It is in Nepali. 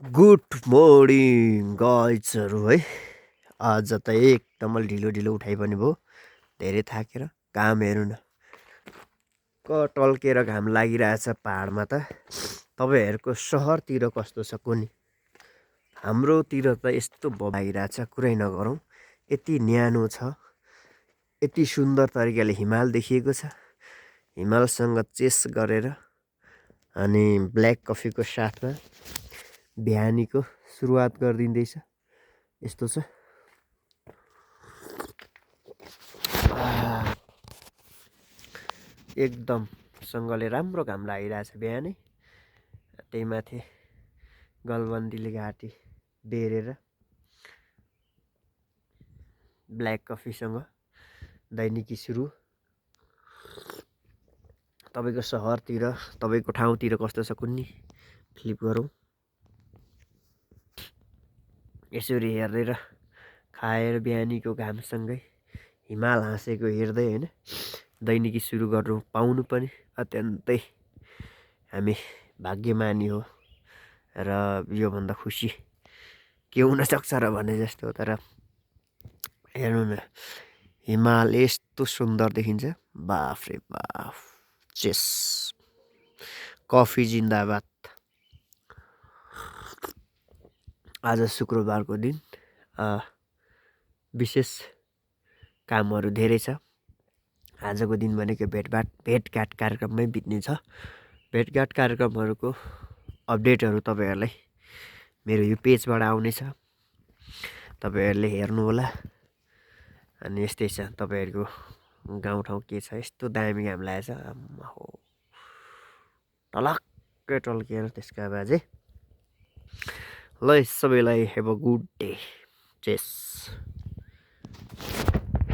गुड मर्निङ गाइजहरू है। आज त एकदम ढिलो ढिलो उठाइ पनि भयो। धेरै थाकेर घाम हेर्नु न टल्केर घाम लागिरहेछ पहाडमा त। तपाईँहरूको सहरतिर कस्तो छ कुनि? हाम्रोतिर त यस्तो लागिरहेछ कुरै नगरौँ। यति न्यानो छ, यति सुन्दर तरिकाले हिमाल देखिएको छ। हिमालसँग चेस गरेर अनि ब्ल्याक कफीको साथमा बिहानीको सुरुवात गरिदिँदैछ। यस्तो छ। एकदम सँगले राम्रो घाम लागिरहेछ बिहानै। त्यही माथि गलबन्दीले घाँटी बेरेर ब्ल्याक कफीसँग दैनिकी सुरु। तपाईँको सहरतिर, तपाईँको ठाउँतिर कस्तो छ कुन्नी फ्लिप गरौँ। यसरी हेरेर खाएर बिहानीको घामसँगै हिमाल हाँसेको हेर्दै होइन दैनिकी सुरु गर्नु पाउनु पनि अत्यन्तै हामी भाग्यमानी हो। र योभन्दा खुसी के हुन सक्छ र भने जस्तो। तर हेर्नु न, हिमाल यस्तो सुन्दर देखिन्छ। बाफ रे बाफ। चेस कफी जिन्दाबाद। आज शुक्रबारको दिन विशेष कामहरू धेरै छ। आजको दिन भनेको भेटघाट कार्यक्रममै बित्नेछ। भेटघाट कार्यक्रमहरूको अपडेटहरू तपाईँहरूलाई मेरो यो पेजबाट आउनेछ, तपाईँहरूले हेर्नुहोला। अनि यस्तै छ तपाईँहरूको गाउँठाउँ के छ। यस्तो दामी घाम लागेछ, आम्मा हो टलक्कै टल्किएर त्यसका बाजे। ल सबैलाई have a good day. Chess.